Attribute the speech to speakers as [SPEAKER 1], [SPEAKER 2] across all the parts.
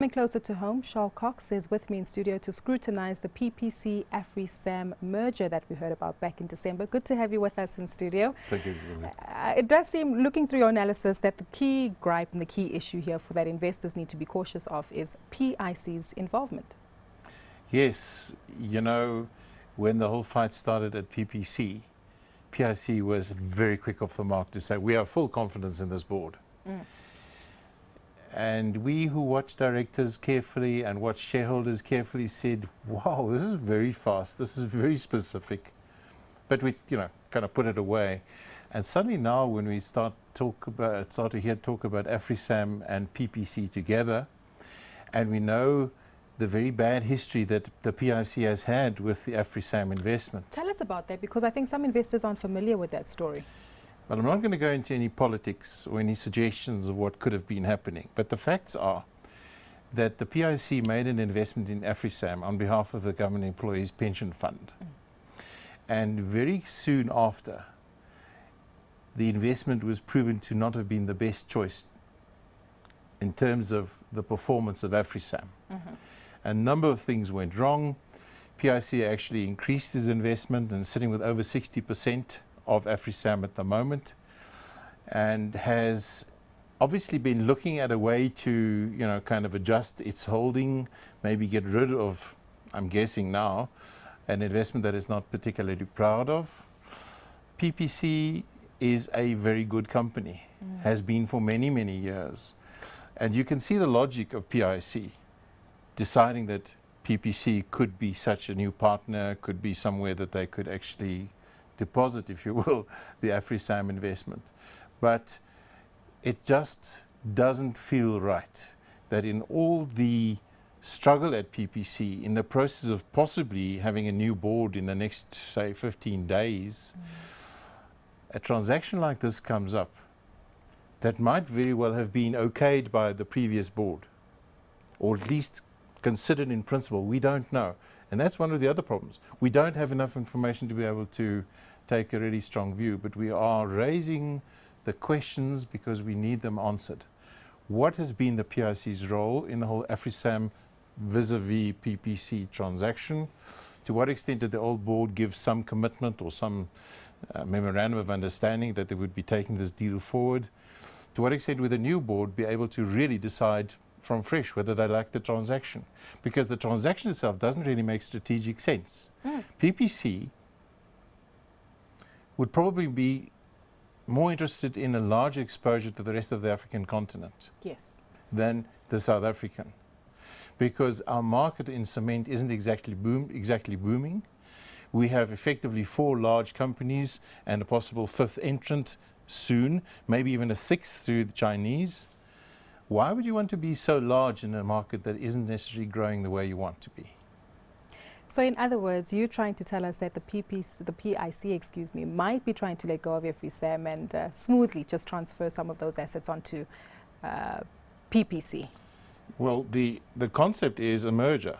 [SPEAKER 1] Coming closer to home, Charl Kocks is with me in studio to scrutinize the PPC AfriSam merger that we heard about back in December. Good to have you with us in studio.
[SPEAKER 2] Thank you.
[SPEAKER 1] It does seem, looking through your analysis, that the key gripe and the key issue here for that investors need to be cautious of is PIC's involvement.
[SPEAKER 2] Yes, you know, when the whole fight started at PPC, PIC was very quick off the mark to say, we have full confidence in this board. And we who watch directors carefully and watch shareholders carefully said, wow, this is very fast, this is very specific. But we, kind of put it away. And suddenly now when we start to hear talk about AfriSam and PPC together, and we know the very bad history that the PIC has had with the AfriSam investment.
[SPEAKER 1] Tell us about that, because I think some investors aren't familiar with that story.
[SPEAKER 2] But I'm not going to go into any politics or any suggestions of what could have been happening. But the facts are that the PIC made an investment in AfriSam on behalf of the Government Employees Pension Fund. And very soon after, the investment was proven to not have been the best choice in terms of the performance of AfriSam. A number of things went wrong. PIC actually increased his investment and sitting with over 60% of AfriSam at the moment, and has obviously been looking at a way to, kind of adjust its holding, maybe get rid of, I'm guessing now, an investment that it's not particularly proud of. PPC is a very good company, has been for many, many years. And you can see the logic of PIC deciding that PPC could be such a new partner, could be somewhere that they could actually deposit, if you will, the AfriSam investment. But it just doesn't feel right that in all the struggle at PPC, in the process of possibly having a new board in the next, say, 15 days, a transaction like this comes up that might very well have been okayed by the previous board, or at least considered in principle. We don't know. And that's one of the other problems. We don't have enough information to be able to take a really strong view, but we are raising the questions because we need them answered. What has been the PIC's role in the whole AfriSam vis-a-vis PPC transaction? To what extent did the old board give some commitment or some memorandum of understanding that they would be taking this deal forward? To what extent would the new board be able to really decide from fresh whether they like the transaction? Because the transaction itself doesn't really make strategic sense. PPC would probably be more interested in a larger exposure to the rest of the African continent than the South African. Because our market in cement isn't exactly booming. We have effectively 4 large companies and a possible 5th entrant soon, maybe even a 6th through the Chinese. Why would you want to be so large in a market that isn't necessarily growing the way you want to be?
[SPEAKER 1] So in other words, you're trying to tell us that the PIC, might be trying to let go of AfriSam and smoothly just transfer some of those assets onto PPC.
[SPEAKER 2] Well, the concept is a merger.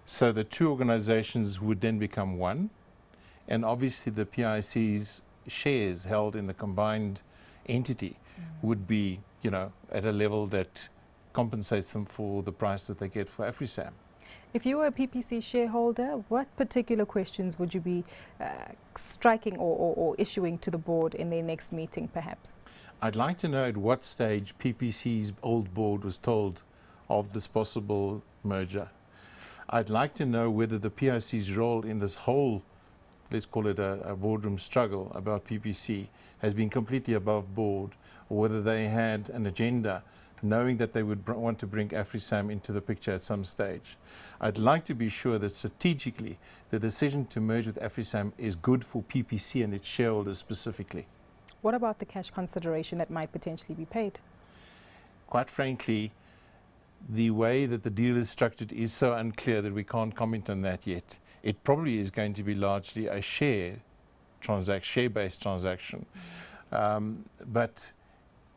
[SPEAKER 2] So the two organizations would then become one, and obviously the PIC's shares held in the combined entity would be, at a level that compensates them for the price that they get for AfriSam.
[SPEAKER 1] If you were a PPC shareholder, what particular questions would you be striking or issuing to the board in their next meeting, perhaps?
[SPEAKER 2] I'd like to know at what stage PPC's old board was told of this possible merger. I'd like to know whether the PIC's role in this whole, let's call it a boardroom struggle about PPC, has been completely above board, or whether they had an agenda knowing that they would want to bring AfriSam into the picture at some stage. I'd like to be sure that strategically the decision to merge with AfriSam is good for PPC and its shareholders specifically.
[SPEAKER 1] What about the cash consideration that might potentially be paid?
[SPEAKER 2] Quite frankly, the way that the deal is structured is so unclear that we can't comment on that yet. It probably is going to be largely a share-based transaction. But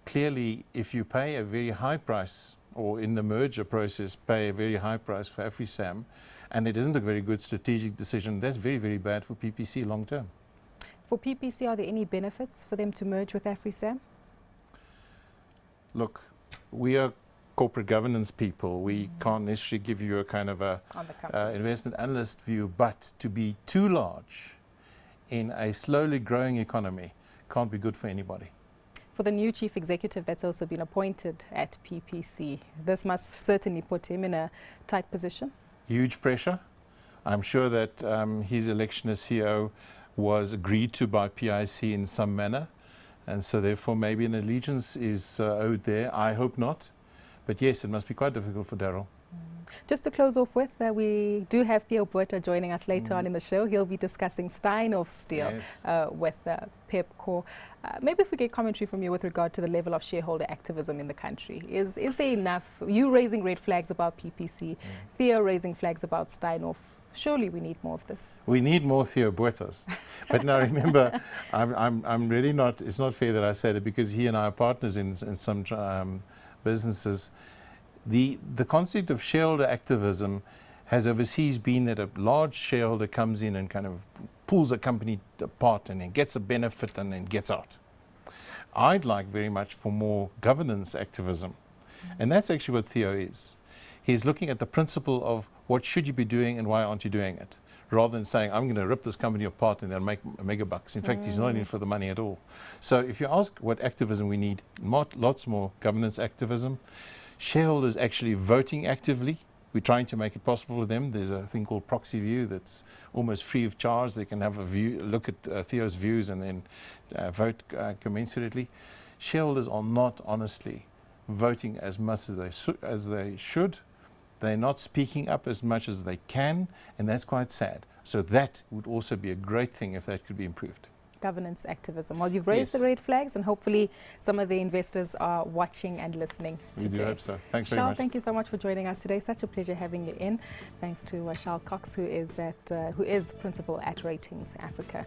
[SPEAKER 2] clearly, if you pay a very high price, or in the merger process pay a very high price for AfriSam, and it isn't a very good strategic decision, that's very, very bad for PPC long term.
[SPEAKER 1] For PPC, are there any benefits for them to merge with AfriSam?
[SPEAKER 2] Look, we are corporate governance people. We can't necessarily give you a kind of a investment analyst view, but to be too large in a slowly growing economy can't be good for anybody.
[SPEAKER 1] For the new chief executive that's also been appointed at PPC, this must certainly put him in a tight position. Huge
[SPEAKER 2] pressure. I'm sure that his election as CEO was agreed to by PIC in some manner, and so therefore maybe an allegiance is owed there. I hope not. But yes, it must be quite difficult for Darryl.
[SPEAKER 1] Just to close off with, we do have Theo Botha joining us later on in the show. He'll be discussing Steinhoff Steel with Pepco. Maybe if we get commentary from you with regard to the level of shareholder activism in the country. Is there enough? You raising red flags about PPC, Theo raising flags about Steinhoff. Surely we need more of this.
[SPEAKER 2] We need more Theo Bothas. But now remember, I'm really not, it's not fair that I said it, because he and I are partners in some businesses. The concept of shareholder activism has overseas been that a large shareholder comes in and kind of pulls a company apart and then gets a benefit and then gets out. I'd like very much for more governance activism. And that's actually what Theo is. He's looking at the principle of what should you be doing and why aren't you doing it, rather than saying, I'm going to rip this company apart and then make mega bucks. In fact, he's not in it for the money at all. So if you ask what activism we need, lots more governance activism. Shareholders actually voting actively. We're trying to make it possible for them. There's a thing called proxy view that's almost free of charge. They can have a view, look at Theo's views and then vote commensurately. Shareholders are not honestly voting as much as they should. They're not speaking up as much as they can, and that's quite sad. So that would also be a great thing if that could be improved.
[SPEAKER 1] Governance activism. Well, you've raised the red flags, and hopefully some of the investors are watching and listening today.
[SPEAKER 2] We do hope so. Thanks very
[SPEAKER 1] Charl,
[SPEAKER 2] much.
[SPEAKER 1] thank you so much for joining us today. Such a pleasure having you in. Thanks to Charl Kocks, who is Principal at Ratings Africa.